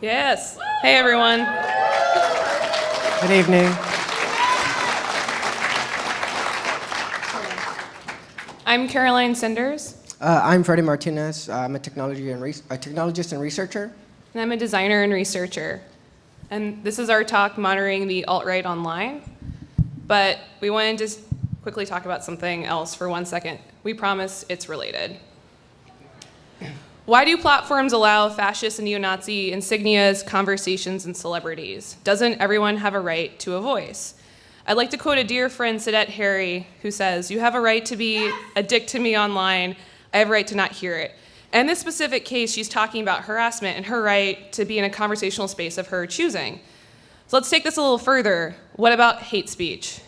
Yes. Hey, everyone. Good evening. I'm Caroline Sinders. I'm Freddy Martinez. I'm a technologist and researcher. And I'm a designer and researcher. And this is our talk, Monitoring the Alt-Right Online. But we wanted to quickly talk about something else for 1 second. We promise it's related. Why do platforms allow fascist and neo-Nazi insignias, conversations, and celebrities? Doesn't everyone have a right to a voice? I'd like to quote a dear friend, Cadet Harry, who says, "You have a right to be a dick to me online. I have a right to not hear it." And in this specific case, she's talking about harassment and her right to be in a conversational space of her choosing. So let's take this a little further. What about hate speech?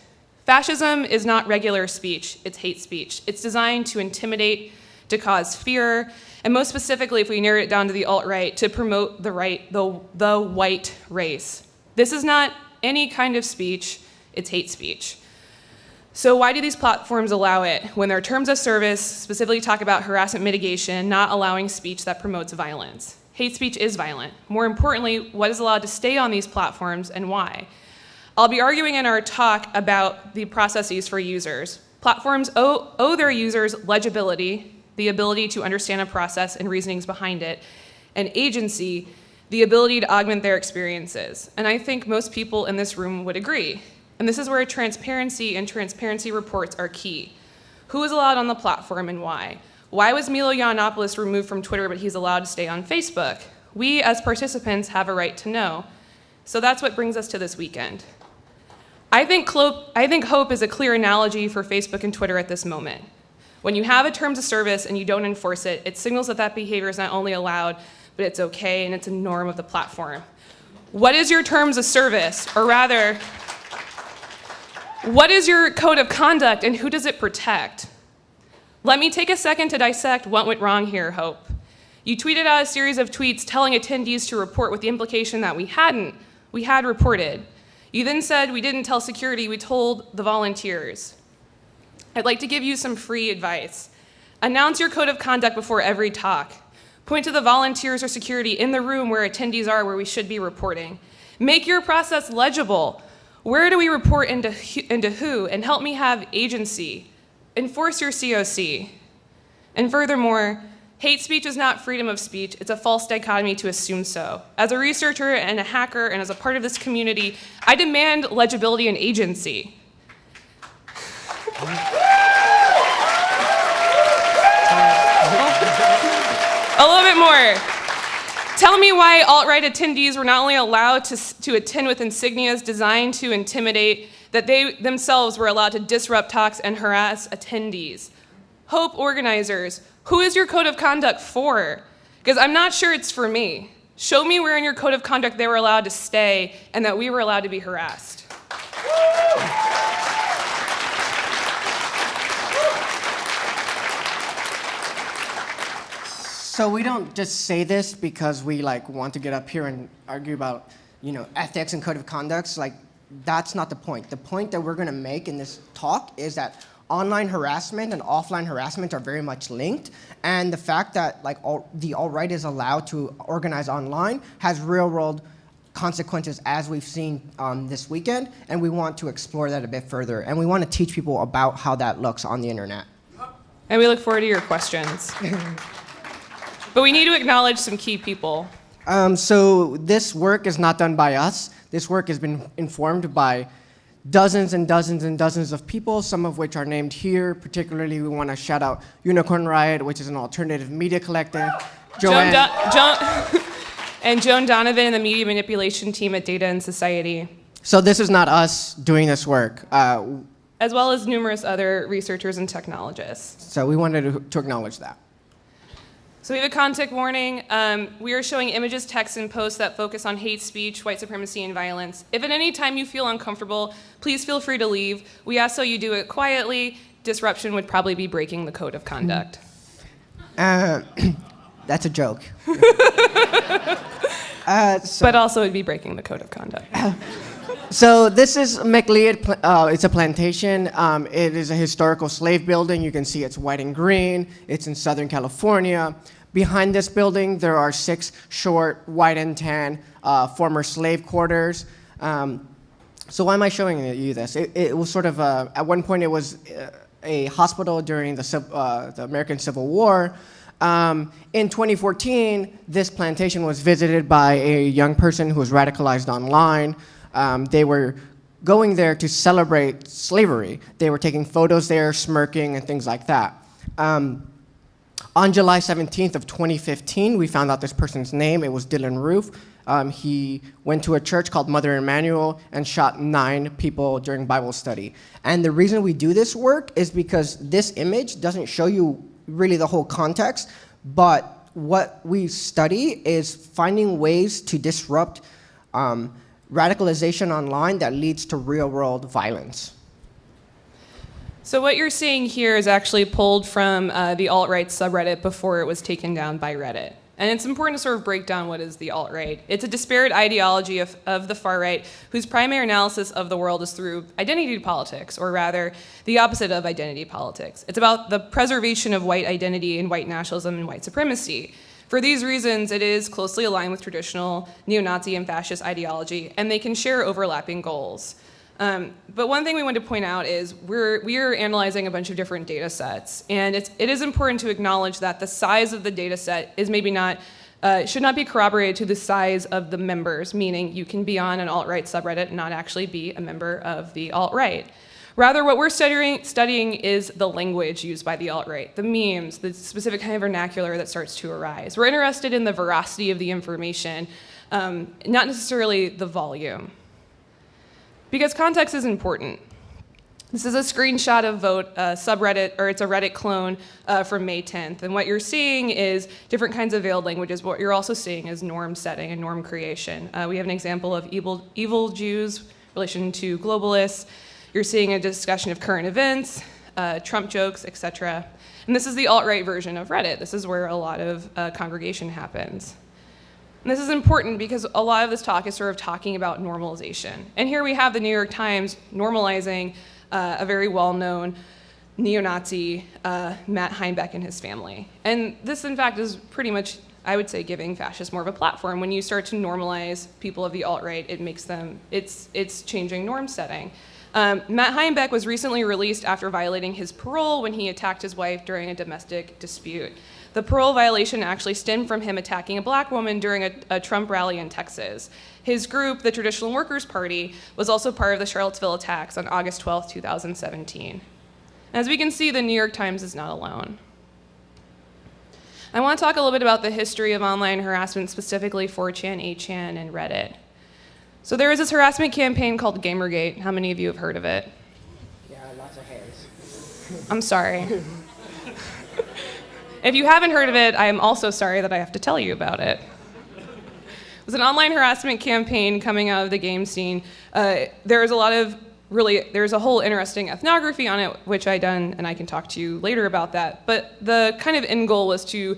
Fascism is not regular speech, it's hate speech. It's designed to intimidate, to cause fear, and most specifically, if we narrow it down to the alt-right, to promote the white race. This is not any kind of speech, it's hate speech. So why do these platforms allow it when their terms of service specifically talk about harassment mitigation, not allowing speech that promotes violence? Hate speech is violent. More importantly, what is allowed to stay on these platforms and why? I'll be arguing in our talk about the processes for users. Platforms owe their users legibility, the ability to understand a process and reasonings behind it, and agency, the ability to augment their experiences. And I think most people in this room would agree. And this is where transparency and transparency reports are key. Who is allowed on the platform and why? Why was Milo Yiannopoulos removed from Twitter, but he's allowed to stay on Facebook? We, as participants, have a right to know. So that's what brings us to this weekend. I think hope is a clear analogy for Facebook and Twitter at this moment. When you have a terms of service and you don't enforce it, it signals that that behavior is not only allowed, but it's okay and it's a norm of the platform. What is your terms of service? Or rather, what is your code of conduct and who does it protect? Let me take a second to dissect what went wrong here, Hope. You tweeted out a series of tweets telling attendees to report with the implication that we had reported. You then said we didn't tell security, we told the volunteers. I'd like to give you some free advice. Announce your code of conduct before every talk. Point to the volunteers or security in the room where attendees are where we should be reporting. Make your process legible. Where do we report into who? And help me have agency. Enforce your COC. And furthermore, hate speech is not freedom of speech. It's a false dichotomy to assume so. As a researcher and a hacker and as a part of this community, I demand legibility and agency. A little bit more. Tell me why alt-right attendees were not only allowed to attend with insignias designed to intimidate, that they themselves were allowed to disrupt talks and harass attendees. Hope organizers, who is your code of conduct for? Because I'm not sure it's for me. Show me where in your code of conduct they were allowed to stay and that we were allowed to be harassed. So we don't just say this because we want to get up here and argue about, ethics and code of conducts. That's not the point. The point that we're going to make in this talk is that online harassment and offline harassment are very much linked, and the fact that the alt-right is allowed to organize online has real-world consequences, as we've seen this weekend, and we want to explore that a bit further, and we want to teach people about how that looks on the internet. And we look forward to your questions. But we need to acknowledge some key people. So this work is not done by us. This work has been informed by dozens and dozens and dozens of people, some of which are named here. Particularly, we want to shout out Unicorn Riot, which is an alternative media collective. Joan Donovan and the media manipulation team at Data and Society. So this is not us doing this work. As well as numerous other researchers and technologists. So we wanted to acknowledge that. So we have a content warning. We are showing images, texts, and posts that focus on hate speech, white supremacy, and violence. If at any time you feel uncomfortable, please feel free to leave. We ask that you do it quietly. Disruption would probably be breaking the code of conduct. That's a joke. But also it'd be breaking the code of conduct. So this is McLeod. It's a plantation. It is a historical slave building. You can see it's white and green. It's in Southern California. Behind this building, there are 6 short, white and tan, former slave quarters. So why am I showing you this? It was sort of, at one point it was a hospital during the American Civil War. In 2014, this plantation was visited by a young person who was radicalized online. They were going there to celebrate slavery. They were taking photos there, smirking, and things like that. On July 17th of 2015, we found out this person's name. It was Dylan Roof. He went to a church called Mother Emanuel and shot 9 people during Bible study. And the reason we do this work is because this image doesn't show you really the whole context, but what we study is finding ways to disrupt radicalization online that leads to real-world violence. So what you're seeing here is actually pulled from the alt-right subreddit before it was taken down by Reddit. And it's important to sort of break down what is the alt-right. It's a disparate ideology of the far right whose primary analysis of the world is through identity politics, or rather, the opposite of identity politics. It's about the preservation of white identity and white nationalism and white supremacy. For these reasons, it is closely aligned with traditional neo-Nazi and fascist ideology, and they can share overlapping goals. But one thing we want to point out is we are analyzing a bunch of different data sets, and it is important to acknowledge that the size of the data set is maybe not, should not be corroborated to the size of the members, meaning you can be on an alt-right subreddit and not actually be a member of the alt-right. Rather, what we're studying is the language used by the alt-right, the memes, the specific kind of vernacular that starts to arise. We're interested in the veracity of the information, not necessarily the volume. Because context is important. This is a screenshot of Vote, subreddit, or it's a Reddit clone from May 10th. And what you're seeing is different kinds of veiled languages. What you're also seeing is norm setting and norm creation. We have an example of evil Jews in relation to globalists. You're seeing a discussion of current events, Trump jokes, etc. And this is the alt-right version of Reddit. This is where a lot of congregation happens. And this is important because a lot of this talk is sort of talking about normalization. And here we have the New York Times normalizing a very well-known neo-Nazi, Matt Heinbeck and his family. And this, in fact, is pretty much, I would say, giving fascists more of a platform. When you start to normalize people of the alt-right, it makes them, it's changing norm setting. Matt Heinbeck was recently released after violating his parole when he attacked his wife during a domestic dispute. The parole violation actually stemmed from him attacking a black woman during a Trump rally in Texas. His group, the Traditional Workers' Party, was also part of the Charlottesville attacks on August 12, 2017. As we can see, the New York Times is not alone. I want to talk a little bit about the history of online harassment, specifically 4chan, 8chan, and Reddit. So there was this harassment campaign called Gamergate. How many of you have heard of it? Yeah, lots of hands. I'm sorry. If you haven't heard of it, I am also sorry that I have to tell you about it. It was an online harassment campaign coming out of the game scene. There's a whole interesting ethnography on it, which I done, and I can talk to you later about that. But the kind of end goal was to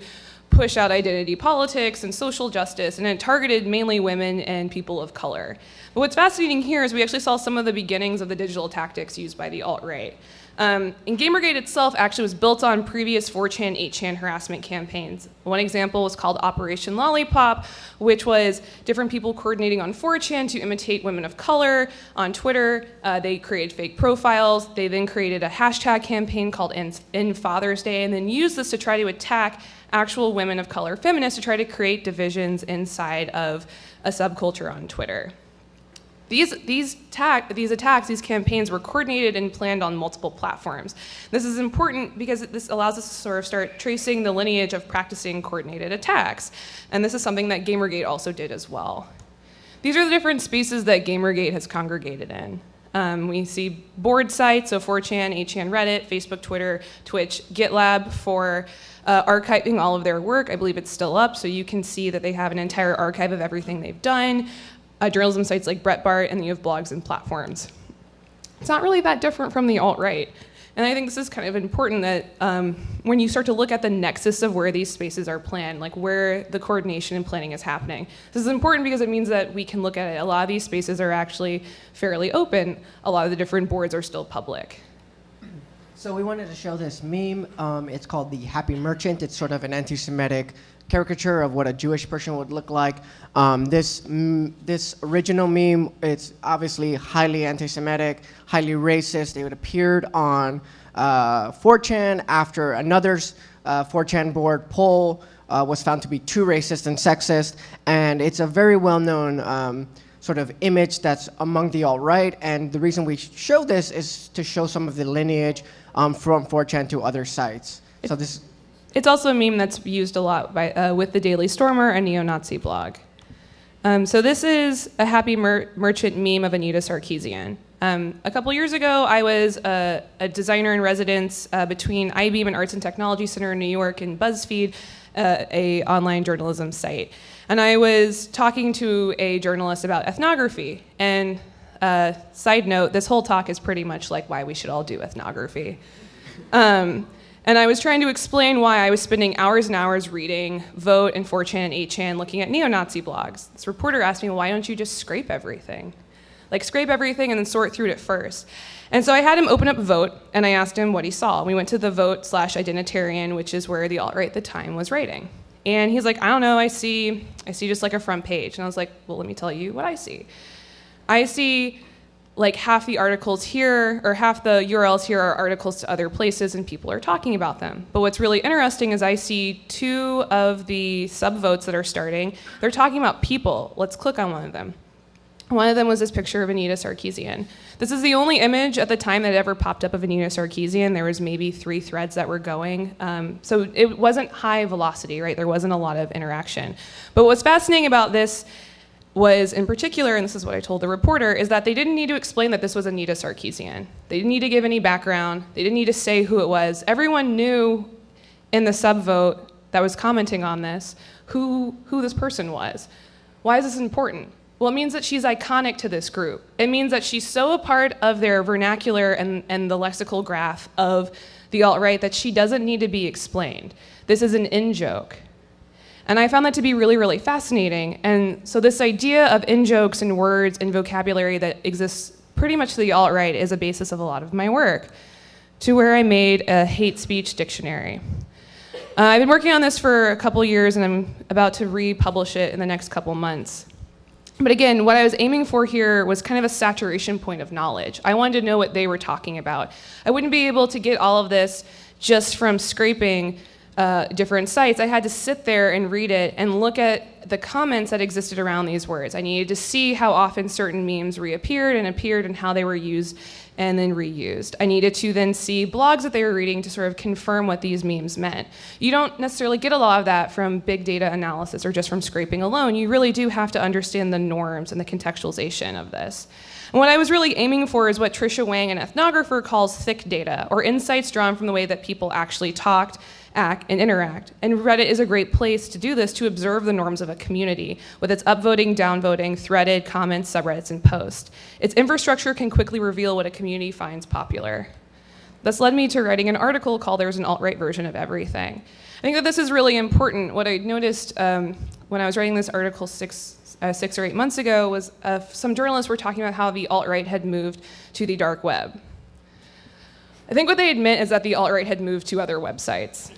push out identity politics and social justice, and it targeted mainly women and people of color. But what's fascinating here is we actually saw some of the beginnings of the digital tactics used by the alt-right. And Gamergate itself actually was built on previous 4chan, 8chan harassment campaigns. One example was called Operation Lollipop, which was different people coordinating on 4chan to imitate women of color. On Twitter, they created fake profiles. They then created a hashtag campaign called End Father's Day, and then used this to try to attack actual women of color feminists to try to create divisions inside of a subculture on Twitter. These attacks, these campaigns were coordinated and planned on multiple platforms. This is important because this allows us to sort of start tracing the lineage of practicing coordinated attacks. And this is something that Gamergate also did as well. These are the different spaces that Gamergate has congregated in. We see board sites, so 4chan, 8chan, Reddit, Facebook, Twitter, Twitch, GitLab for archiving all of their work. I believe it's still up, so you can see that they have an entire archive of everything they've done. Journalism sites like Breitbart, and then you have blogs and platforms. It's not really that different from the alt-right. And I think this is kind of important that when you start to look at the nexus of where these spaces are planned, like where the coordination and planning is happening. This is important because it means that we can look at it. A lot of these spaces are actually fairly open. A lot of the different boards are still public. So we wanted to show this meme. It's called the Happy Merchant. It's sort of an anti-Semitic caricature of what a Jewish person would look like. This original meme, it's obviously highly anti-Semitic, highly racist. It appeared on 4chan after another 4chan board poll was found to be too racist and sexist. And it's a very well-known sort of image that's among the alt-right. And the reason we show this is to show some of the lineage from 4chan to other sites. So this. It's also a meme that's used a lot by, with the Daily Stormer, a neo-Nazi blog. So this is a Happy Merchant meme of Anita Sarkeesian. A couple years ago, I was a designer in residence between IBEAM and Arts and Technology Center in New York and BuzzFeed, a online journalism site. And I was talking to a journalist about ethnography. And side note, this whole talk is pretty much like why we should all do ethnography. And I was trying to explain why I was spending hours and hours reading Vote and 4chan and 8chan looking at neo-Nazi blogs. This reporter asked me, well, why don't you just scrape everything? Like scrape everything and then sort through it first. And so I had him open up Vote, and I asked him what he saw. We went to the Vote/Identitarian, which is where the alt-right at the time was writing. And he's like, I don't know, I see just like a front page. And I was like, well, let me tell you what I see. I see like half the articles here, or half the URLs here are articles to other places and people are talking about them. But what's really interesting is I see two of the sub-votes that are starting. They're talking about people. Let's click on one of them. One of them was this picture of Anita Sarkeesian. This is the only image at the time that ever popped up of Anita Sarkeesian. There was maybe 3 threads that were going. So it wasn't high velocity, right? There wasn't a lot of interaction. But what's fascinating about this was, in particular, and this is what I told the reporter, is that they didn't need to explain that this was Anita Sarkeesian. They didn't need to give any background. They didn't need to say who it was. Everyone knew in the subvote that was commenting on this who this person was. Why is this important? Well, it means that she's iconic to this group. It means that she's so a part of their vernacular and the lexical graph of the alt-right that she doesn't need to be explained. This is an in-joke. And I found that to be really, really fascinating. And so this idea of in-jokes and words and vocabulary that exists pretty much to the alt-right is a basis of a lot of my work, to where I made a hate speech dictionary. I've been working on this for a couple years, and I'm about to republish it in the next couple months. But again, what I was aiming for here was kind of a saturation point of knowledge. I wanted to know what they were talking about. I wouldn't be able to get all of this just from scraping different sites. I had to sit there and read it and look at the comments that existed around these words. I needed to see how often certain memes reappeared and appeared and how they were used and then reused. I needed to then see blogs that they were reading to sort of confirm what these memes meant. You don't necessarily get a lot of that from big data analysis or just from scraping alone. You really do have to understand the norms and the contextualization of this. And what I was really aiming for is what Tricia Wang, an ethnographer, calls thick data, or insights drawn from the way that people actually talked, act, and interact. And Reddit is a great place to do this, to observe the norms of a community, with its upvoting, downvoting, threaded, comments, subreddits, and posts. Its infrastructure can quickly reveal what a community finds popular. This led me to writing an article called There's an Alt-Right Version of Everything. I think that this is really important. What I noticed when I was writing this article 6 or 8 months ago was some journalists were talking about how the alt-right had moved to the dark web. I think what they had meant is that the alt-right had moved to other websites.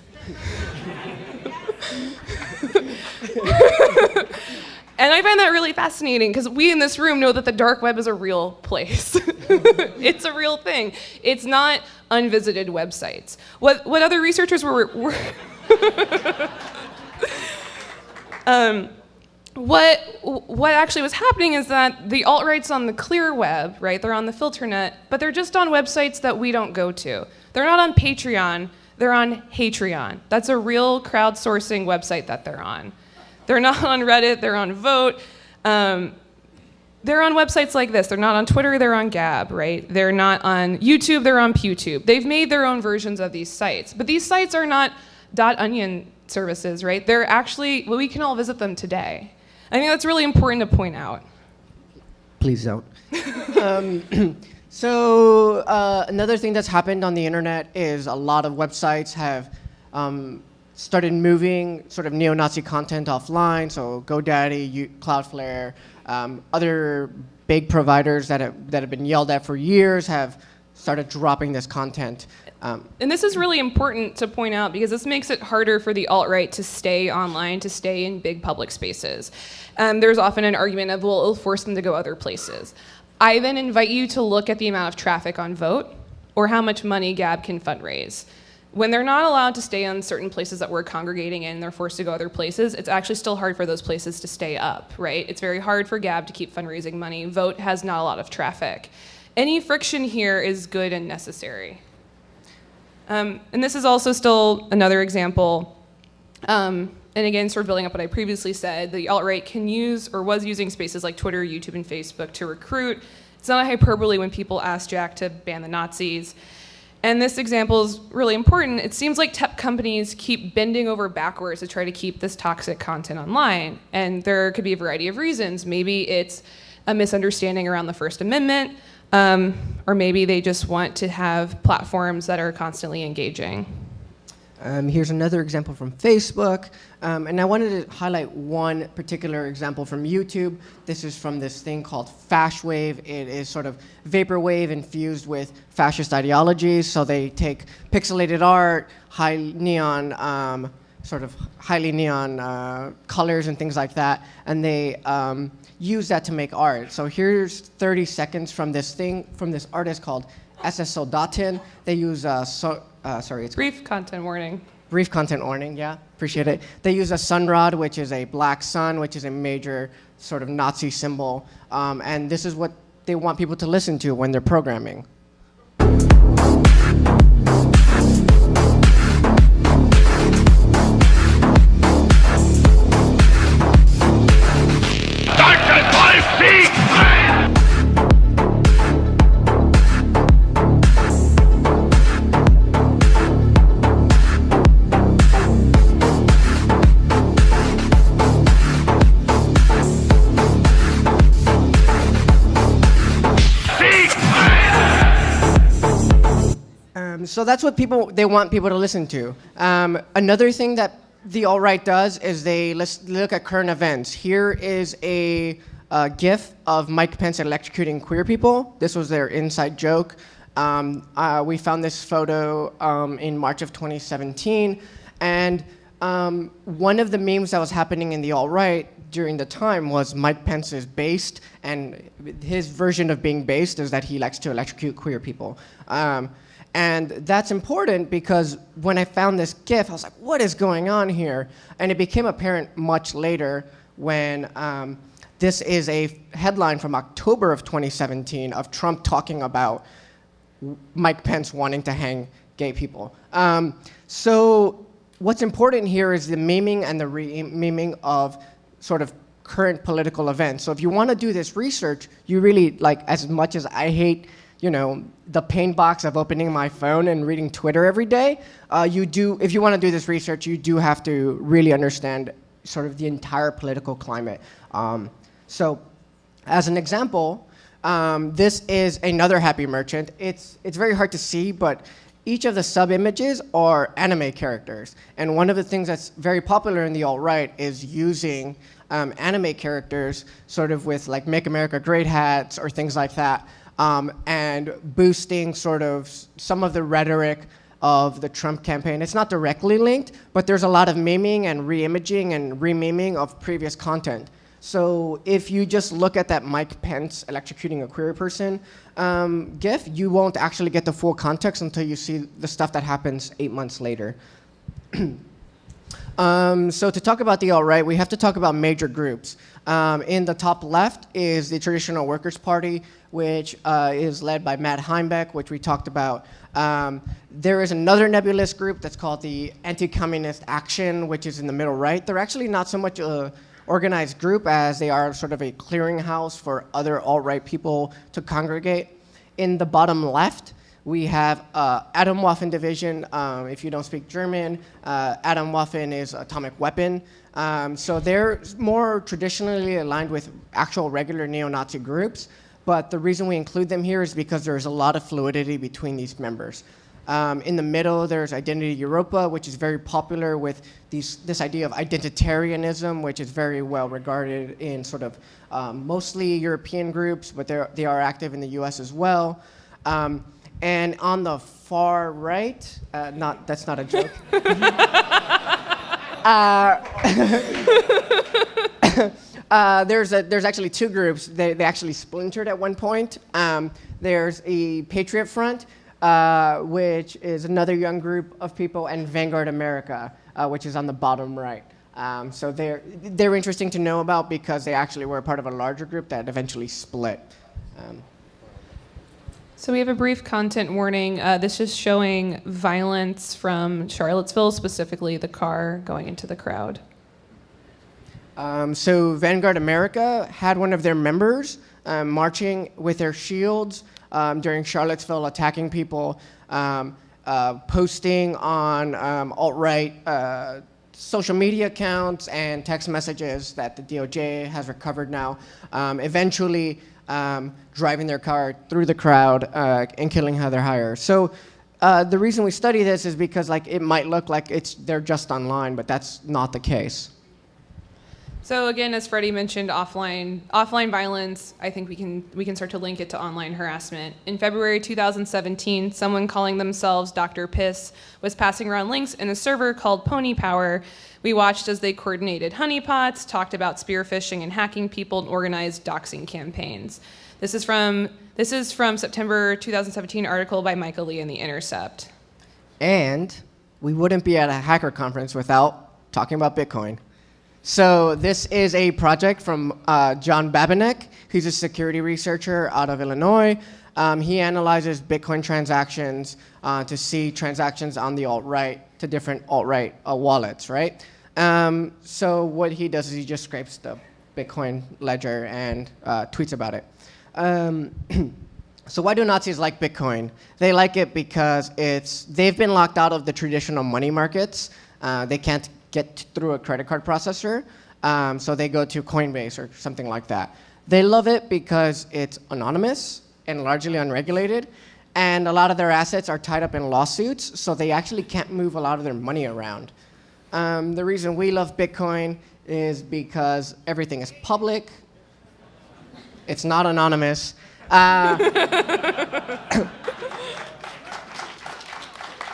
And I find that really fascinating because we in this room know that the dark web is a real place. It's a real thing. It's not unvisited websites. What other researchers were what actually was happening is that the alt-right's on the clear web, right? They're on the filter net, but they're just on websites that we don't go to. They're not on Patreon, they're on Hatreon. That's a real crowdsourcing website that they're on. They're not on Reddit, they're on Vote. They're on websites like this. They're not on Twitter, they're on Gab, right? They're not on YouTube, they're on PewTube. They've made their own versions of these sites, but these sites are not .onion services, right? They're actually, well, we can all visit them today. I think that's really important to point out. Please don't. So another thing that's happened on the internet is a lot of websites have started moving sort of neo-Nazi content offline. So GoDaddy, Cloudflare, other big providers that have been yelled at for years have started dropping this content. And this is really important to point out because this makes it harder for the alt-right to stay online, to stay in big public spaces. There's often an argument of, well, it'll force them to go other places. I then invite you to look at the amount of traffic on Vote or how much money Gab can fundraise. When they're not allowed to stay on certain places that we're congregating in, they're forced to go other places, it's actually still hard for those places to stay up, right? It's very hard for Gab to keep fundraising money. Vote has not a lot of traffic. Any friction here is good and necessary. And this is also still another example. And again, sort of building up what I previously said, the alt-right can use or was using spaces like Twitter, YouTube, and Facebook to recruit. It's not a hyperbole when people ask Jack to ban the Nazis. And this example is really important. It seems like tech companies keep bending over backwards to try to keep this toxic content online. And there could be a variety of reasons. Maybe it's a misunderstanding around the First Amendment, or maybe they just want to have platforms that are constantly engaging. Here's another example from Facebook, and I wanted to highlight one particular example from YouTube. This is from this thing called Fashwave. It is sort of vaporwave infused with fascist ideologies. So they take pixelated art, highly neon colors and things like that, and they use that to make art. So here's 30 seconds from this thing, from this artist called SS Soldatin. They use it's Brief content warning. Brief content warning, yeah, appreciate it. They use a sunrod, which is a black sun, which is a major sort of Nazi symbol, and this is what they want people to listen to when they're programming. So that's what they want people to listen to. Another thing that the alt-right does is they look at current events. Here is a GIF of Mike Pence electrocuting queer people. This was their inside joke. We found this photo in March of 2017. And one of the memes that was happening in the alt-right during the time was Mike Pence is based, and his version of being based is that he likes to electrocute queer people. And that's important because when I found this GIF, I was like, what is going on here? And it became apparent much later when this is a headline from October of 2017 of Trump talking about Mike Pence wanting to hang gay people. So what's important here is the memeing and the re-memeing of sort of current political events. So if you want to do this research, you really, like, as much as I hate the pain box of opening my phone and reading Twitter every day, if you want to do this research, you do have to really understand sort of the entire political climate. So as an example, this is another happy merchant. It's very hard to see, but each of the sub-images are anime characters. And one of the things that's very popular in the alt-right is using anime characters sort of with like Make America Great hats or things like that. And boosting sort of some of the rhetoric of the Trump campaign. It's not directly linked, but there's a lot of memeing and re-imaging and re-memeing of previous content. So if you just look at that Mike Pence electrocuting a queer person GIF, you won't actually get the full context until you see the stuff that happens 8 months later. So to talk about the alt-right, we have to talk about major groups. In the top left is the Traditional Workers' Party, which is led by Matt Heimbeck, which we talked about. There is another nebulous group that's called the Anti-Communist Action, which is in the middle right. They're actually not so much an organized group as they are sort of a clearinghouse for other alt-right people to congregate. In the bottom left, we have Atomwaffen Division. If you don't speak German, Atomwaffen is atomic weapon. So they're more traditionally aligned with actual regular neo-Nazi groups. But the reason we include them here is because there's a lot of fluidity between these members. In the middle, there's Identity Europa, which is very popular with this idea of identitarianism, which is very well regarded in sort of mostly European groups, but they are active in the US as well. And on the far right, that's not a joke. There's actually two groups. They actually splintered at one point. There's a Patriot Front, which is another young group of people, and Vanguard America, which is on the bottom right. So they're interesting to know about because they actually were part of a larger group that eventually split. So we have a brief content warning. This is showing violence from Charlottesville, specifically the car going into the crowd. So Vanguard America had one of their members marching with their shields during Charlottesville, attacking people, posting on alt-right social media accounts and text messages that the DOJ has recovered now, eventually driving their car through the crowd and killing Heather Heyer. So the reason we study this is because it might look like they're just online, but that's not the case. So again, as Freddy mentioned, offline violence, I think we can start to link it to online harassment. In February 2017, someone calling themselves Dr. Piss was passing around links in a server called Pony Power. We watched as they coordinated honeypots, talked about spearphishing and hacking people, and organized doxing campaigns. This is from September 2017 article by Michael Lee in The Intercept. And we wouldn't be at a hacker conference without talking about Bitcoin. So this is a project from John Babinek, who's a security researcher out of Illinois. He analyzes Bitcoin transactions to see transactions on the alt-right to different alt-right wallets, right? So what he does is he just scrapes the Bitcoin ledger and tweets about it. So why do Nazis like Bitcoin? They like it because they've been locked out of the traditional money markets. They can't get through a credit card processor, so they go to Coinbase or something like that. They love it because it's anonymous and largely unregulated, and a lot of their assets are tied up in lawsuits, so they actually can't move a lot of their money around. The reason we love Bitcoin is because everything is public, it's not anonymous.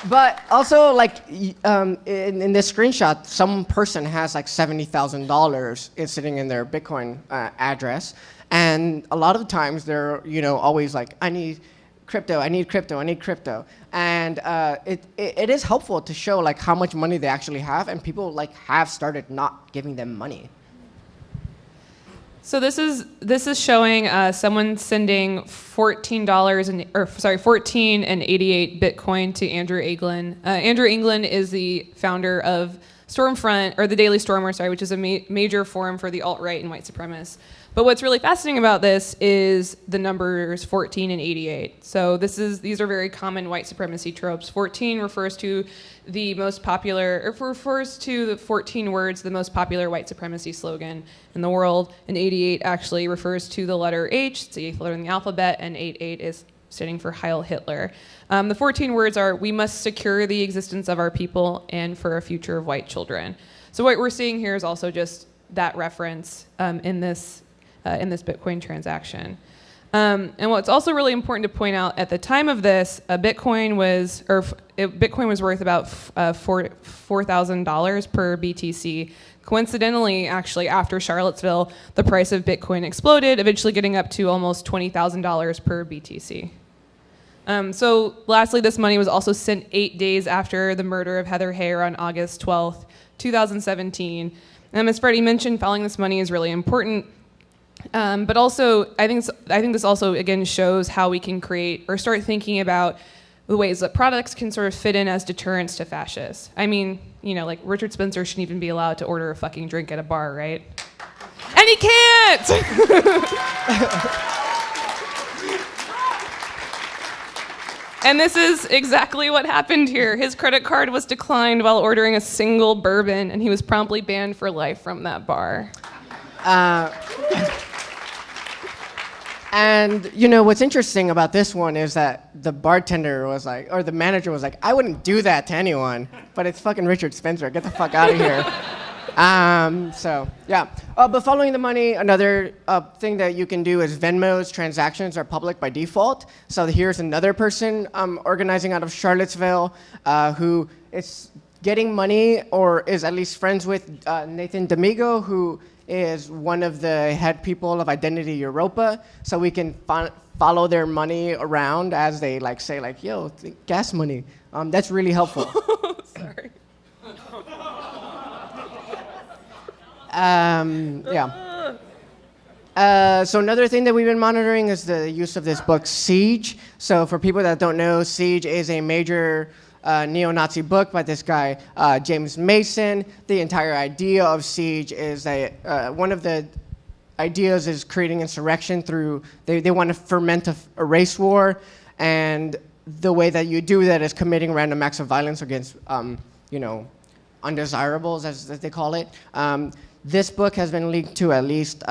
But also, in this screenshot, some person has $70,000 sitting in their Bitcoin address, and a lot of times they're always like, I need crypto, I need crypto, I need crypto, and it is helpful to show how much money they actually have, and people have started not giving them money. So this is showing someone sending $14 and 88 Bitcoin to Andrew Anglin. Andrew Anglin is the founder of Stormfront, or the Daily Stormer, which is a major forum for the alt-right and white supremacists. But what's really fascinating about this is the numbers 14 and 88. So these are very common white supremacy tropes. 14 refers to the most popular, or refers to the 14 words, the most popular white supremacy slogan in the world. And 88 actually refers to the letter H, it's the 8th letter in the alphabet, and 88 is standing for Heil Hitler. The 14 words are, we must secure the existence of our people and for a future of white children. So what we're seeing here is also just that reference in this Bitcoin transaction. And what's also really important to point out, at the time of this, Bitcoin was worth about $4,000 per BTC. Coincidentally, actually, after Charlottesville, the price of Bitcoin exploded, eventually getting up to almost $20,000 per BTC. So lastly, this money was also sent 8 days after the murder of Heather Heyer on August 12th, 2017. As Freddy mentioned, following this money is really important. But also, I think this also, again, shows how we can create or start thinking about the ways that products can sort of fit in as deterrents to fascists. I mean, Richard Spencer shouldn't even be allowed to order a fucking drink at a bar, right? And he can't! And this is exactly what happened here. His credit card was declined while ordering a single bourbon, and he was promptly banned for life from that bar. And what's interesting about this one is that the bartender was or the manager was I wouldn't do that to anyone, but it's fucking Richard Spencer. Get the fuck out of here. So yeah, but following the money, another thing that you can do is Venmo's transactions are public by default. So here's another person organizing out of Charlottesville who is getting money or is at least friends with Nathan D'Amigo, who is one of the head people of Identity Europa. So we can follow their money around as they like say like, yo, gas money. That's really helpful. Sorry. Yeah. So another thing that we've been monitoring is the use of this book, Siege. So for people that don't know, Siege is a major neo-Nazi book by this guy, James Mason. The entire idea of Siege is that one of the ideas is creating insurrection through, they want to ferment a race war, and the way that you do that is committing random acts of violence against, undesirables, as they call it. This book has been linked to at least,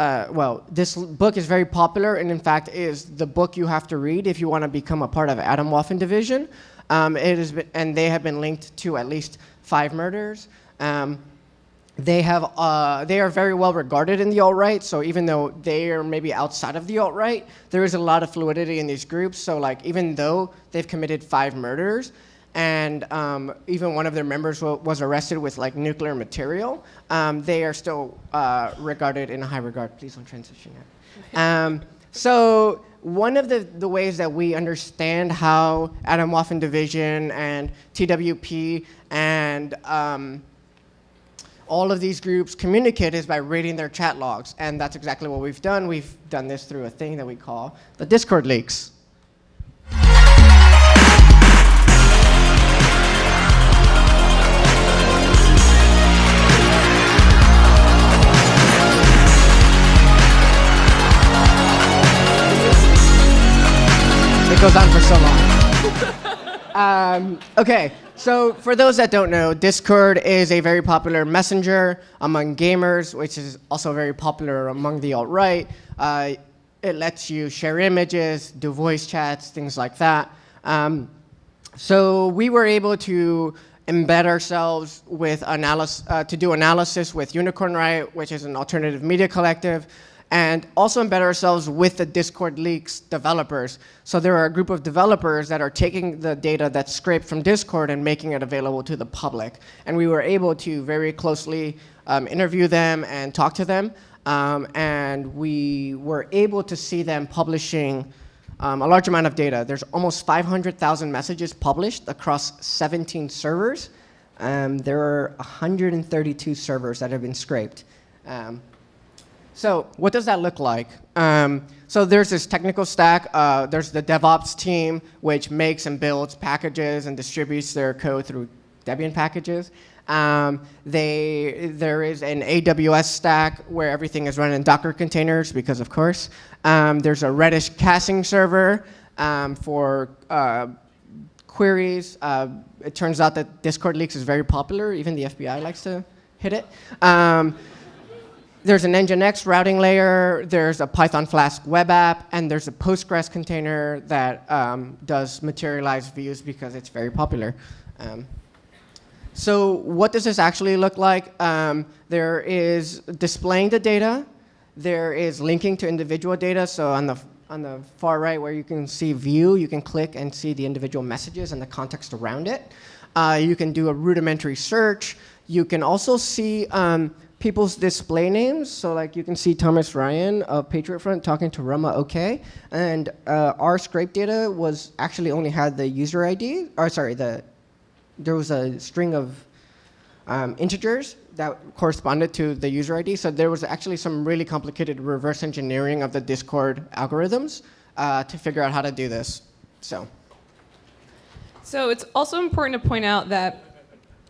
this book is very popular, and in fact is the book you have to read if you want to become a part of Atomwaffen Division. And they have been linked to at least 5 murders. They are very well regarded in the alt-right, so even though they are maybe outside of the alt-right, there is a lot of fluidity in these groups. So like, even though they've committed 5 murders, and even one of their members was arrested with like nuclear material, they are still regarded in a high regard. Please don't transition yet. So one of the ways that we understand how Atomwaffen Division and TWP and all of these groups communicate is by reading their chat logs, and that's exactly what we've done. We've done this through a thing that we call the Discord leaks. It goes on for so long. Okay, so for those that don't know, Discord is a very popular messenger among gamers, which is also very popular among the alt-right. It lets you share images, do voice chats, things like that. So we were able to embed ourselves with to do analysis with Unicorn Riot, which is an alternative media collective, and also embed ourselves with the Discord leaks developers. So there are a group of developers that are taking the data that's scraped from Discord and making it available to the public. And we were able to very closely interview them and talk to them. And we were able to see them publishing a large amount of data. There's almost 500,000 messages published across 17 servers. There are 132 servers that have been scraped. So what does that look like? So there's this technical stack. There's the DevOps team, which makes and builds packages and distributes their code through Debian packages. There is an AWS stack where everything is run in Docker containers, because of course. There's a Redis caching server for queries. It turns out that Discord leaks is very popular. Even the FBI likes to hit it. There's an Nginx routing layer, there's a Python Flask web app, and there's a Postgres container that does materialized views because it's very popular. So what does this actually look like? There is displaying the data. There is linking to individual data. So on the far right where you can see view, you can click and see the individual messages and the context around it. You can do a rudimentary search. You can also see people's display names. So like you can see Thomas Ryan of Patriot Front talking to Rama OK. And our scrape data was actually only had the user ID, or sorry, there was a string of integers that corresponded to the user ID. So there was actually some really complicated reverse engineering of the Discord algorithms to figure out how to do this. So it's also important to point out that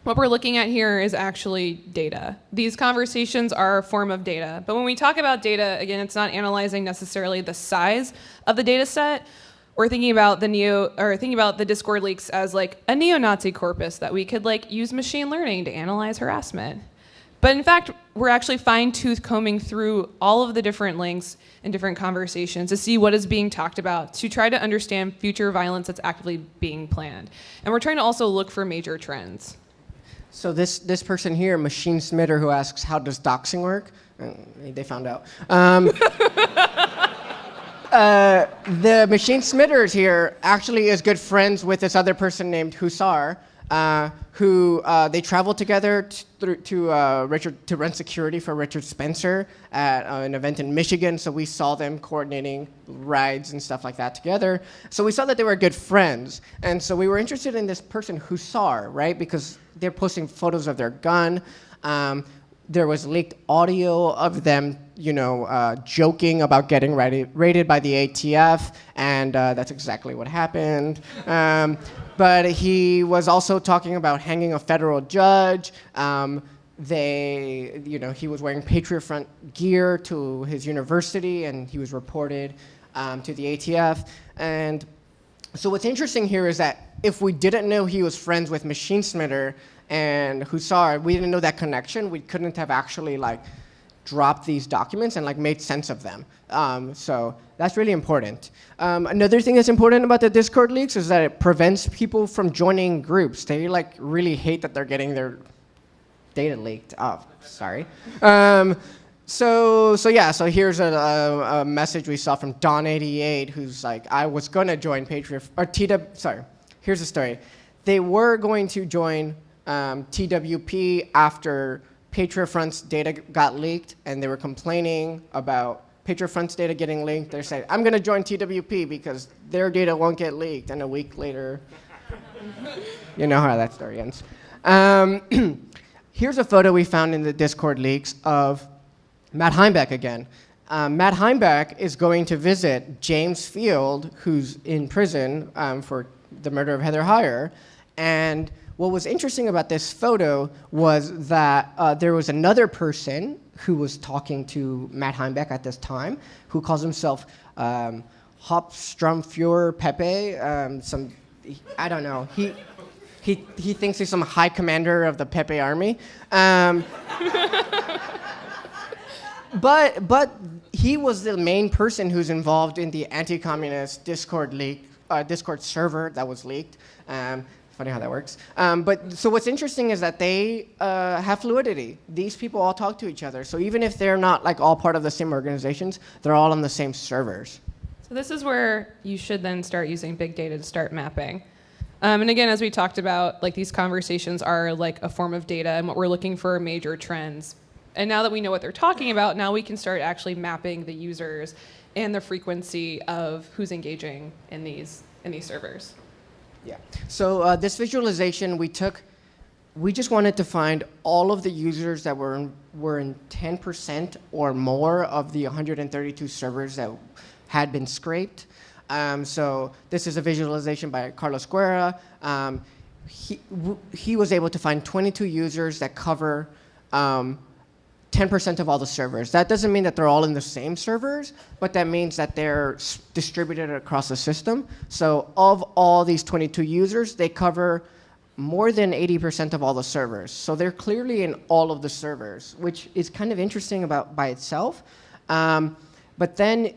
what we're looking at here is actually data. These conversations are a form of data. But when we talk about data, again, it's not analyzing necessarily the size of the data set. We're thinking about the Discord leaks as like a neo-Nazi corpus that we could like use machine learning to analyze harassment. But in fact, we're actually fine-tooth combing through all of the different links and different conversations to see what is being talked about, to try to understand future violence that's actively being planned. And we're trying to also look for major trends. So this person here, Machine Smitter, who asks, how does doxing work? They found out. The Machine Smitters here actually is good friends with this other person named Hussar, who they traveled together to run security for Richard Spencer at an event in Michigan. So we saw them coordinating rides and stuff like that together. So we saw that they were good friends. And so we were interested in this person, Hussar, right? Because they're posting photos of their gun. There was leaked audio of them, joking about getting raided by the ATF, and that's exactly what happened. But he was also talking about hanging a federal judge. He was wearing Patriot Front gear to his university, and he was reported to the ATF. And so what's interesting here is that if we didn't know he was friends with Machine Smitter and Hussar, we didn't know that connection, we couldn't have actually dropped these documents and made sense of them. So that's really important. Another thing that's important about the Discord leaks is that it prevents people from joining groups. They really hate that they're getting their data leaked. Oh, sorry. So here's a message we saw from Don88, who's I was gonna join Patriot, or sorry, here's the story. They were going to join TWP after Patriot Front's data got leaked, and they were complaining about Patriot Front's data getting leaked. They said, I'm gonna join TWP because their data won't get leaked, and a week later, you know how that story ends. Here's a photo we found in the Discord leaks of Matt Heimbeck again. Matt Heimbeck is going to visit James Field, who's in prison for the murder of Heather Heyer. And what was interesting about this photo was that there was another person who was talking to Matt Heimbeck at this time, who calls himself Hopstrumfjord Pepe. I don't know. He thinks he's some high commander of the Pepe army. But he was the main person who's involved in the anti-communist Discord server that was leaked. Funny how that works. But so what's interesting is that they have fluidity. These people all talk to each other. So even if they're not all part of the same organizations, they're all on the same servers. So this is where you should then start using big data to start mapping. And again, as we talked about, these conversations are a form of data, and what we're looking for are major trends. And now that we know what they're talking about, now we can start actually mapping the users and the frequency of who's engaging in these servers. Yeah. So this visualization we just wanted to find all of the users that were in 10% or more of the 132 servers that had been scraped. So this is a visualization by Carlos Guerra. He was able to find 22 users that cover 10% of all the servers. That doesn't mean that they're all in the same servers, but that means that they're distributed across the system. So of all these 22 users, they cover more than 80% of all the servers. So they're clearly in all of the servers, which is kind of interesting by itself. But then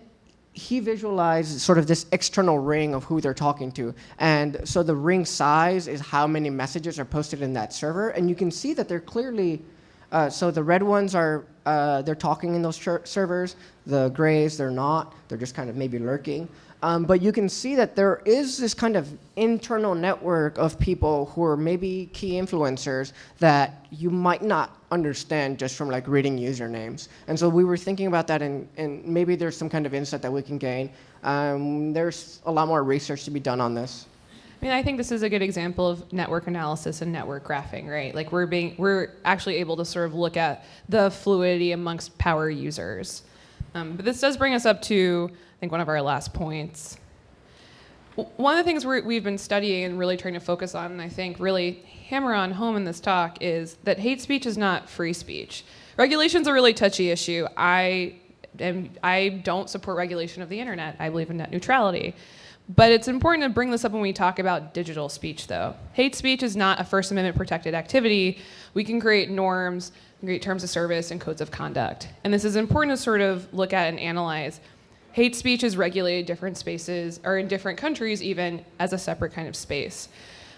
he visualized sort of this external ring of who they're talking to. And so the ring size is how many messages are posted in that server. And you can see that they're clearly, so the red ones are, they're talking in those servers. The grays, they're not. They're just kind of maybe lurking. But you can see that there is this kind of internal network of people who are maybe key influencers that you might not understand just from reading usernames. And so we were thinking about that, and maybe there's some kind of insight that we can gain. There's a lot more research to be done on this. I think this is a good example of network analysis and network graphing, right? We're actually able to sort of look at the fluidity amongst power users. But this does bring us up to, I think, one of our last points. One of the things we've been studying and really trying to focus on, and I think really hammer on home in this talk, is that hate speech is not free speech. Regulation's a really touchy issue. I don't support regulation of the internet. I believe in net neutrality. But it's important to bring this up when we talk about digital speech, though. Hate speech is not a First Amendment protected activity. We can create norms, create terms of service, and codes of conduct. And this is important to sort of look at and analyze. Hate speech is regulated in different spaces, or in different countries even, as a separate kind of space.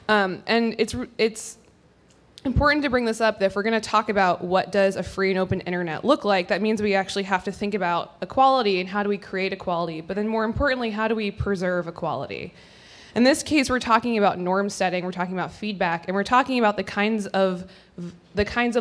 And it's important to bring this up that if we're going to talk about what does a free and open internet look like, that means we actually have to think about equality and how do we create equality, but then more importantly, how do we preserve equality? In this case, we're talking about norm setting, we're talking about feedback, and we're talking about the kinds of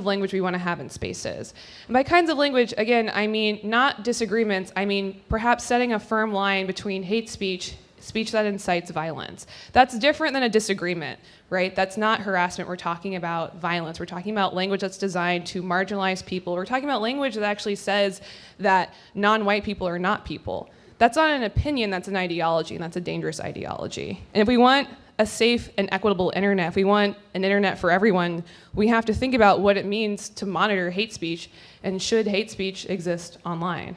language we want to have in spaces. And by kinds of language, again, I mean not disagreements, I mean perhaps setting a firm line between hate speech, speech that incites violence. That's different than a disagreement, right? That's not harassment. We're talking about violence. We're talking about language that's designed to marginalize people. We're talking about language that actually says that non-white people are not people. That's not an opinion, that's an ideology, and that's a dangerous ideology. And if we want a safe and equitable internet, if we want an internet for everyone, we have to think about what it means to monitor hate speech, and should hate speech exist online.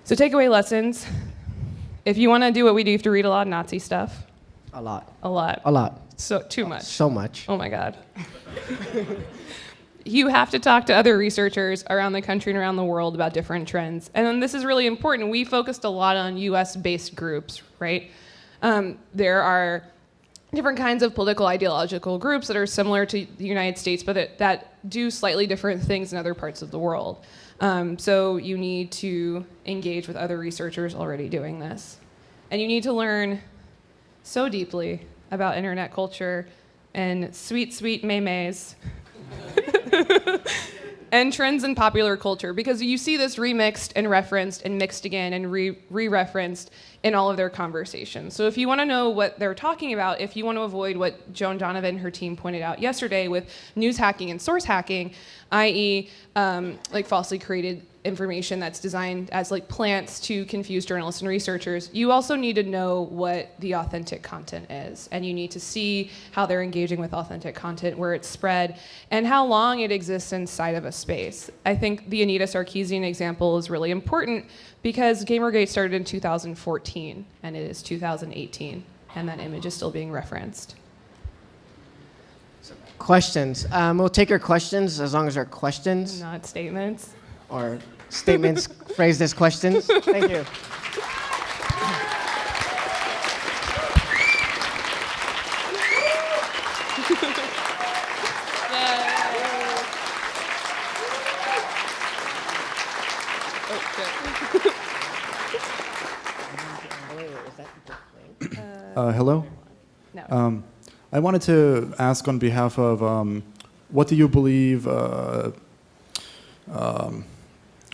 So takeaway lessons. If you want to do what we do, you have to read a lot of Nazi stuff. A lot. A lot. A lot. So too much. So much. Oh my God. You have to talk to other researchers around the country and around the world about different trends. And then this is really important. We focused a lot on US-based groups, right? There are different kinds of political ideological groups that are similar to the United States, but that do slightly different things in other parts of the world. So you need to engage with other researchers already doing this. And you need to learn so deeply about internet culture and sweet, sweet memes and trends in popular culture, because you see this remixed and referenced and mixed again and re-referenced in all of their conversations. So if you want to know what they're talking about, if you want to avoid what Joan Donovan and her team pointed out yesterday with news hacking and source hacking, i.e. Like falsely created information that's designed as like plants to confuse journalists and researchers, you also need to know what the authentic content is. And you need to see how they're engaging with authentic content, where it's spread, and how long it exists inside of a space. I think the Anita Sarkeesian example is really important because Gamergate started in 2014 and it is 2018, and that image is still being referenced. Questions. We'll take your questions as long as they're questions. Not statements. Or statements phrased as questions. Thank you. Hello? No. I wanted to ask on behalf of what do you believe,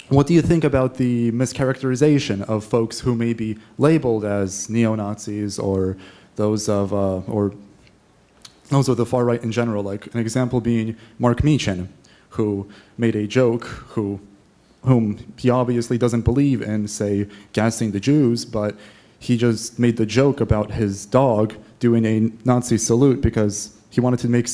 what do you think about the mischaracterization of folks who may be labeled as neo-Nazis or those of the far right in general? Like an example being Mark Meechan, who made a joke, whom he obviously doesn't believe in, say, gassing the Jews, but he just made the joke about his dog doing a Nazi salute because he wanted to make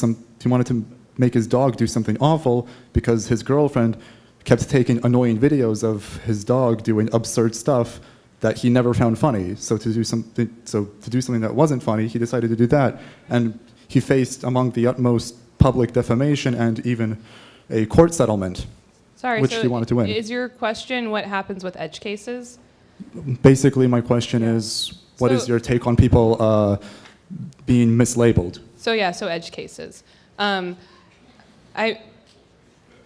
his dog do something awful because his girlfriend kept taking annoying videos of his dog doing absurd stuff that he never found funny. So to do something that wasn't funny, he decided to do that, and he faced among the utmost public defamation and even a court settlement, which he wanted to win. Is your question what happens with edge cases? Basically, my question is, what is your take on people being mislabeled? So edge cases.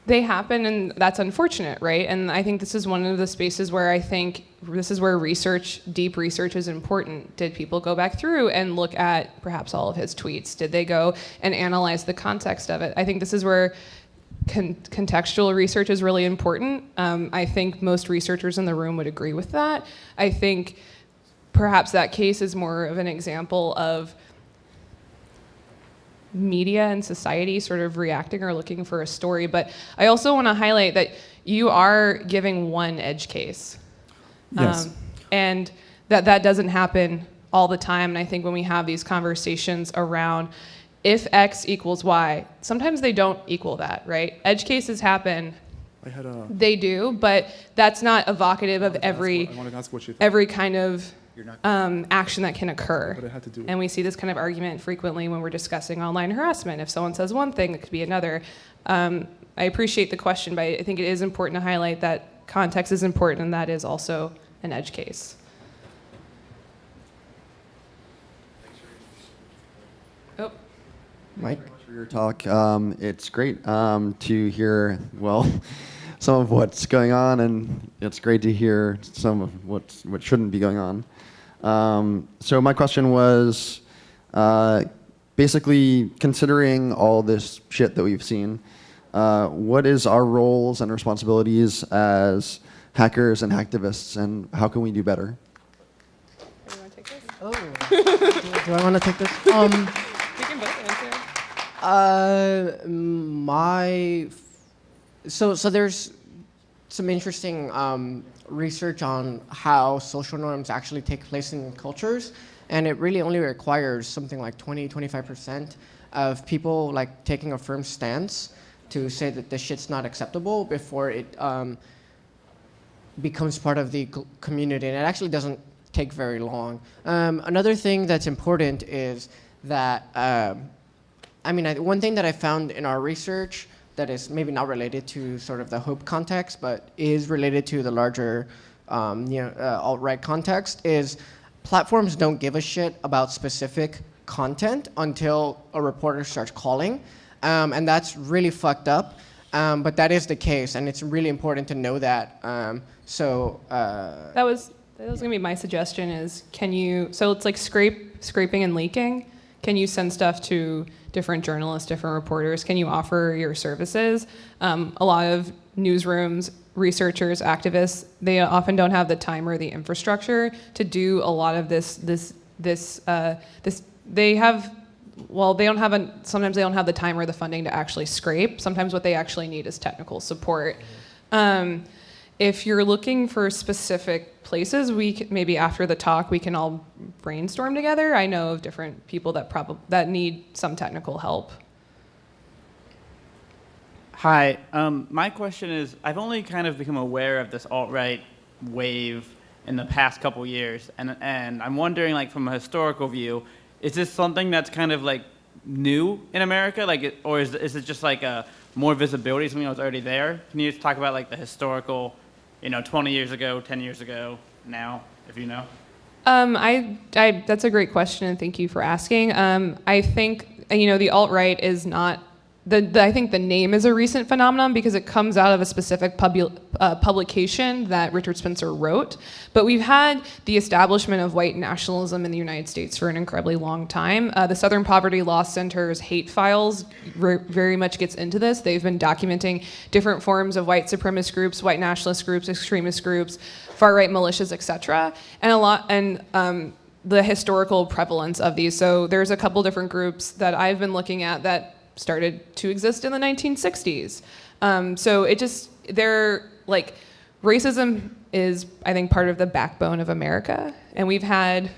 They happen, and that's unfortunate, right? And I think this is one of the spaces where I think this is where deep research is important. Did people go back through and look at perhaps all of his tweets? Did they go and analyze the context of it? I think this is where contextual research is really important. I think most researchers in the room would agree with that. I think perhaps that case is more of an example of media and society sort of reacting or looking for a story. But I also want to highlight that you are giving one edge case. Yes. And that doesn't happen all the time. And I think when we have these conversations around if X equals Y, sometimes they don't equal that, right? Edge cases happen. They do, but that's not evocative of every kind of action that can occur. And we see this kind of argument frequently when we're discussing online harassment. If someone says one thing, it could be another. I appreciate the question, but I think it is important to highlight that context is important, and that is also an edge case. Mike? for your talk. It's great to hear, well, some of what's going on, and it's great to hear some of what shouldn't be going on. So my question was, basically, considering all this shit that we've seen, what is our roles and responsibilities as hackers and hacktivists, and how can we do better? Do you want to take this? Oh, do I want to take this? We can both answer. So there's some interesting research on how social norms actually take place in cultures, and it really only requires something like 20-25% of people like taking a firm stance to say that this shit's not acceptable before it becomes part of the community, and it actually doesn't take very long. Another thing that's important is that, one thing that I found in our research that is maybe not related to sort of the hope context, but is related to the larger alt-right context, is platforms don't give a shit about specific content until a reporter starts calling, and that's really fucked up. But that is the case, and it's really important to know that. That was gonna be my suggestion. Is so it's like scraping and leaking. Can you send stuff to different journalists, different reporters? Can you offer your services? A lot of newsrooms, researchers, activists, they often don't have the time or the infrastructure to do a lot of this. Sometimes they don't have the time or the funding to actually scrape. Sometimes what they actually need is technical support. If you're looking for specific places, maybe after the talk we can all brainstorm together. I know of different people that need some technical help. Hi, my question is, I've only kind of become aware of this alt-right wave in the past couple years, and I'm wondering, like, from a historical view, is this something that's kind of like new in America, or is it just like more visibility, something that was already there? Can you just talk about like the historical, 20 years ago, 10 years ago, now, if you know? That's a great question, and thank you for asking. I think the alt-right is not. I think the name is a recent phenomenon because it comes out of a specific publication that Richard Spencer wrote. But we've had the establishment of white nationalism in the United States for an incredibly long time. The Southern Poverty Law Center's hate files very much gets into this. They've been documenting different forms of white supremacist groups, white nationalist groups, extremist groups, far-right militias, etc. And the historical prevalence of these. So there's a couple different groups that I've been looking at that started to exist in the 1960s. Racism is, I think, part of the backbone of America, and we've had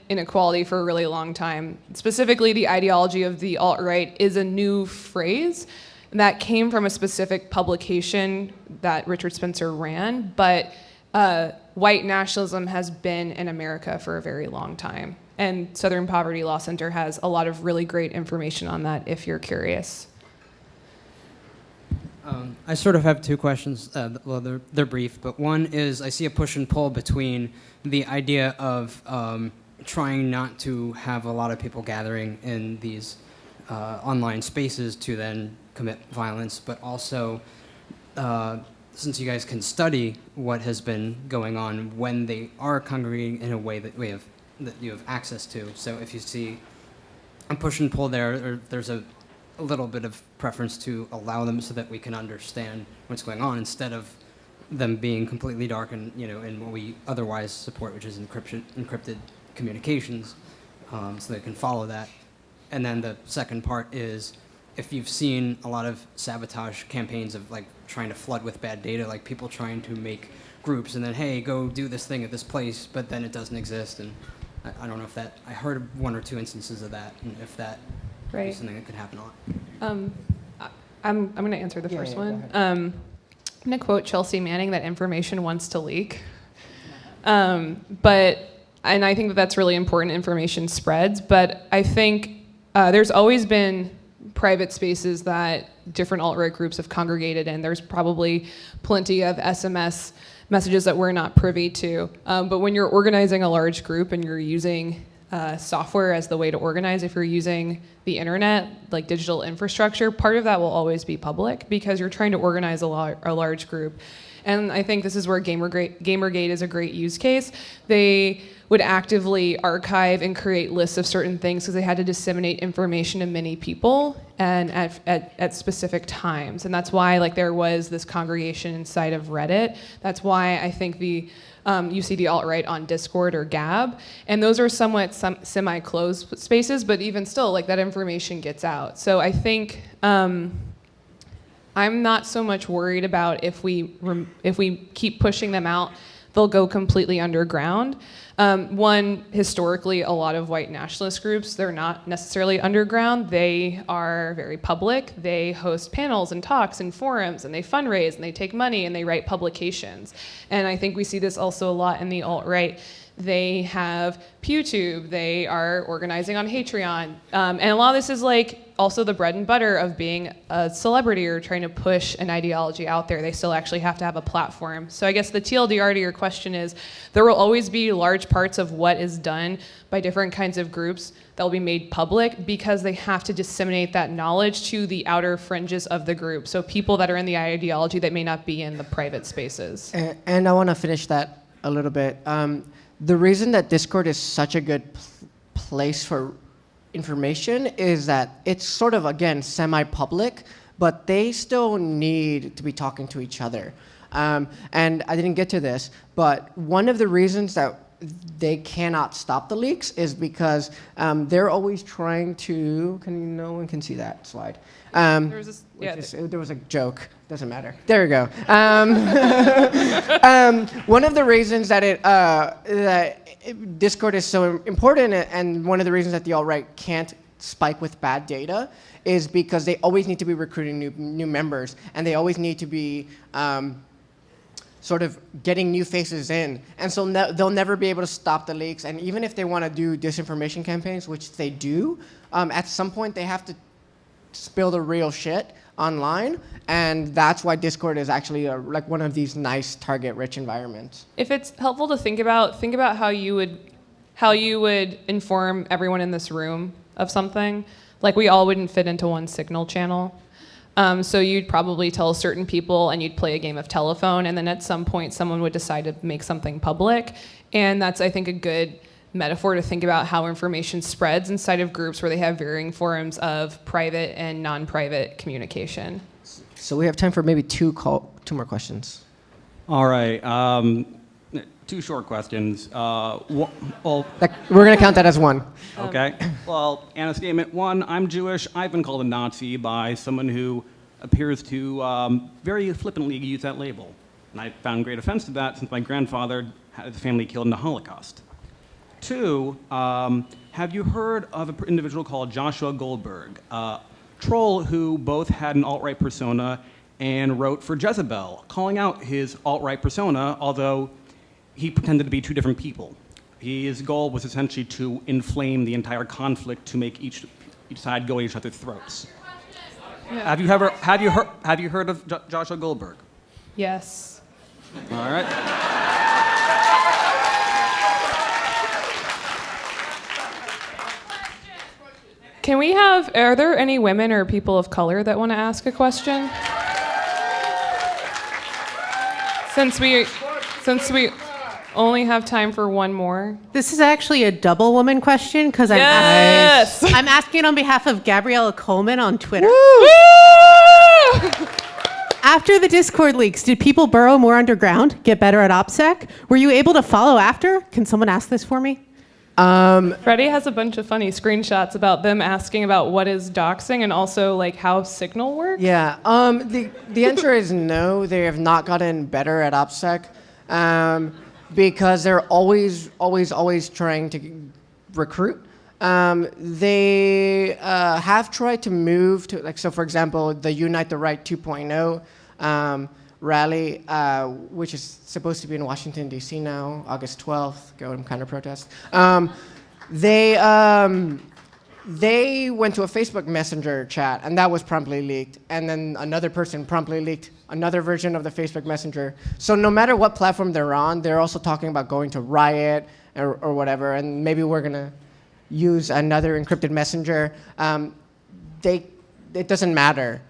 inequality for a really long time. Specifically, the ideology of the alt-right is a new phrase that came from a specific publication that Richard Spencer ran, but white nationalism has been in America for a very long time. And Southern Poverty Law Center has a lot of really great information on that if you're curious. I sort of have two questions. They're brief, but one is I see a push and pull between the idea of trying not to have a lot of people gathering in these online spaces to then commit violence, but also since you guys can study what has been going on when they are congregating in a way that you have access to. So if you see a push and pull there's a little bit of preference to allow them so that we can understand what's going on instead of them being completely dark and in what we otherwise support, which is encrypted communications, so they can follow that. And then the second part is if you've seen a lot of sabotage campaigns of like trying to flood with bad data, like people trying to make groups and then, hey, go do this thing at this place, but then it doesn't exist. And I don't know if that, I heard one or two instances of that, and if that is something that could happen a lot. I'm going to answer the first one. I'm going to quote Chelsea Manning that information wants to leak. And I think that's really important. Information spreads, but I think there's always been private spaces that different alt-right groups have congregated in. There's probably plenty of SMS messages that we're not privy to. But when you're organizing a large group and you're using software as the way to organize, if you're using the internet, like digital infrastructure, part of that will always be public because you're trying to organize a large group. And I think this is where Gamergate is a great use case. They would actively archive and create lists of certain things because they had to disseminate information to many people and at specific times. And that's why like there was this congregation inside of Reddit. That's why I think you see the alt-right on Discord or Gab. And those are somewhat semi-closed spaces, but even still, like that information gets out. So I think I'm not so much worried about if we keep pushing them out, they'll go completely underground. One, historically, a lot of white nationalist groups, they're not necessarily underground. They are very public. They host panels and talks and forums, and they fundraise, and they take money, and they write publications. And I think we see this also a lot in the alt-right. They have PewTube. They are organizing on Patreon. And a lot of this is like also the bread and butter of being a celebrity or trying to push an ideology out there. They still actually have to have a platform. So I guess the TLDR to your question is there will always be large parts of what is done by different kinds of groups that will be made public because they have to disseminate that knowledge to the outer fringes of the group. So people that are in the ideology that may not be in the private spaces. And I want to finish that a little bit. The reason that Discord is such a good place for information is that it's sort of, again, semi-public, but they still need to be talking to each other. And I didn't get to this, but one of the reasons that they cannot stop the leaks is because they're always trying to, no one can see that slide. There was a joke. Doesn't matter. There we go. One of the reasons that Discord is so important, and one of the reasons that the alt-right can't spike with bad data, is because they always need to be recruiting new members, and they always need to be sort of getting new faces in. And so they'll never be able to stop the leaks. And even if they want to do disinformation campaigns, which they do, at some point they have to spill the real shit online, and that's why Discord is actually like one of these nice target-rich environments. If it's helpful to think about how you would inform everyone in this room of something. Like we all wouldn't fit into one signal channel. So you'd probably tell certain people and you'd play a game of telephone, and then at some point someone would decide to make something public. And that's, I think, a good metaphor to think about how information spreads inside of groups where they have varying forms of private and non-private communication. So we have time for maybe two more questions. All right. Two short questions. We're going to count that as one. Okay. Well, and a statement. One, I'm Jewish. I've been called a Nazi by someone who appears to very flippantly use that label. And I found great offense to that since my grandfather had his family killed in the Holocaust. Two, have you heard of an individual called Joshua Goldberg, a troll who both had an alt-right persona and wrote for Jezebel, calling out his alt-right persona, although he pretended to be two different people. His goal was essentially to inflame the entire conflict to make each side go at each other's throats. Yeah. Have you heard of Joshua Goldberg? Yes. All right. Are there any women or people of color that want to ask a question? Since we only have time for one more. This is actually a double woman question because I'm asking on behalf of Gabriella Coleman on Twitter. Woo! After the Discord leaks, did people burrow more underground, get better at OPSEC? Were you able to follow after? Can someone ask this for me? Freddy has a bunch of funny screenshots about them asking about what is doxing and also like how Signal works. Yeah, the answer is no. They have not gotten better at OPSEC because they're always trying to recruit. They have tried to move to, like, so for example, the Unite the Right 2.0 rally, which is supposed to be in Washington, D.C. now, August 12th, go and kind of protest. They went to a Facebook Messenger chat, and that was promptly leaked. And then another person promptly leaked another version of the Facebook Messenger. So no matter what platform they're on, they're also talking about going to Riot or whatever, and maybe we're going to use another encrypted messenger, it doesn't matter.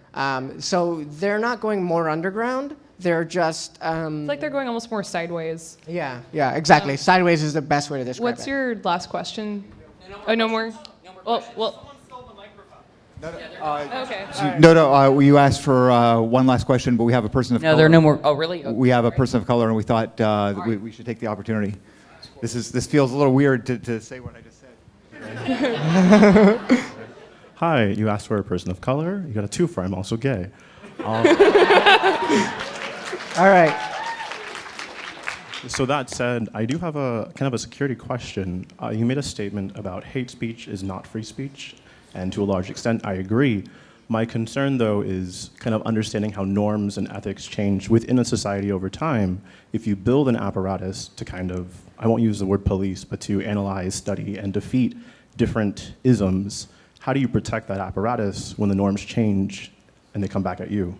So they're not going more underground. They're just It's like they're going almost more sideways. yeah, exactly. Sideways is the best way to describe What's it. your last question? Oh, no more? Well, okay. No, you asked for one last question, but we have a person of color. No, there are no more. Oh, really? Okay. We have a person of color, and we thought we should take the opportunity. This feels a little weird to say what I just said. Hi, you asked for a person of color. You got a twofer. I'm also gay. All right. So that said, I do have a kind of a security question. You made a statement about hate speech is not free speech, and to a large extent, I agree. My concern, though, is kind of understanding how norms and ethics change within a society over time. If you build an apparatus to kind of, I won't use the word police, but to analyze, study, and defeat different isms, how do you protect that apparatus when the norms change and they come back at you?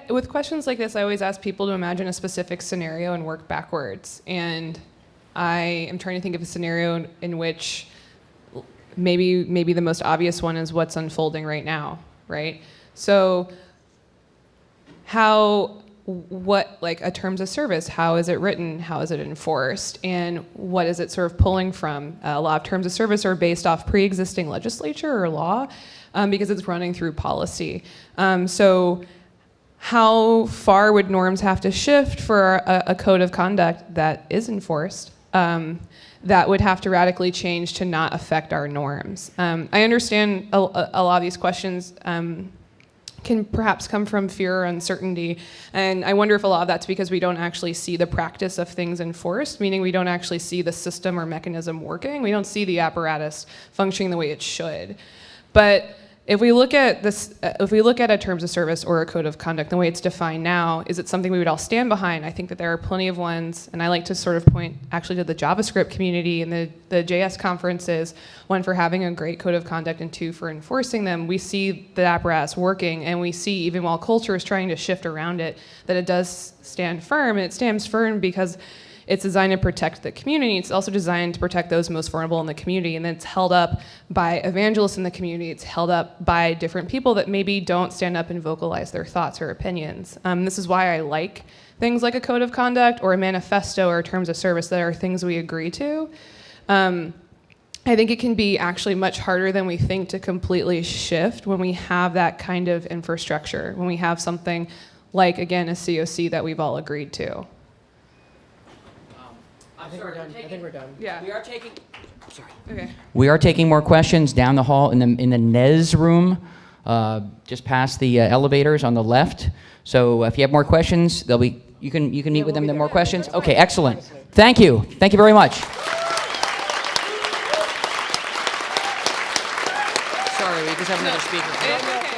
With questions like this, I always ask people to imagine a specific scenario and work backwards. And I am trying to think of a scenario in which maybe the most obvious one is what's unfolding right now, right? So like a terms of service, how is it written? How is it enforced? And what is it sort of pulling from? A lot of terms of service are based off pre-existing legislature or law because it's running through policy. So how far would norms have to shift for a code of conduct that is enforced that would have to radically change to not affect our norms? I understand a lot of these questions can perhaps come from fear or uncertainty, and I wonder if a lot of that's because we don't actually see the practice of things enforced, meaning we don't actually see the system or mechanism working. We don't see the apparatus functioning the way it should. But if we look at this, if we look at a terms of service or a code of conduct, the way it's defined now, is it something we would all stand behind? I think that there are plenty of ones, and I like to sort of point actually to the JavaScript community and the JS conferences, one for having a great code of conduct and two for enforcing them. We see the apparatus working, and we see even while culture is trying to shift around it, that it does stand firm, and it stands firm because it's designed to protect the community. It's also designed to protect those most vulnerable in the community, and then it's held up by evangelists in the community. It's held up by different people that maybe don't stand up and vocalize their thoughts or opinions. This is why I like things like a code of conduct or a manifesto or terms of service that are things we agree to. I think it can be actually much harder than we think to completely shift when we have that kind of infrastructure, when we have something like, again, a COC that we've all agreed to. I think we're done. Yeah. We are taking. Sorry. Okay. We are taking more questions down the hall in the NES room, just past the elevators on the left. So if you have more questions, you can meet with them. Then more questions. Okay, excellent. Thank you. Thank you very much. Sorry, we just have another speaker.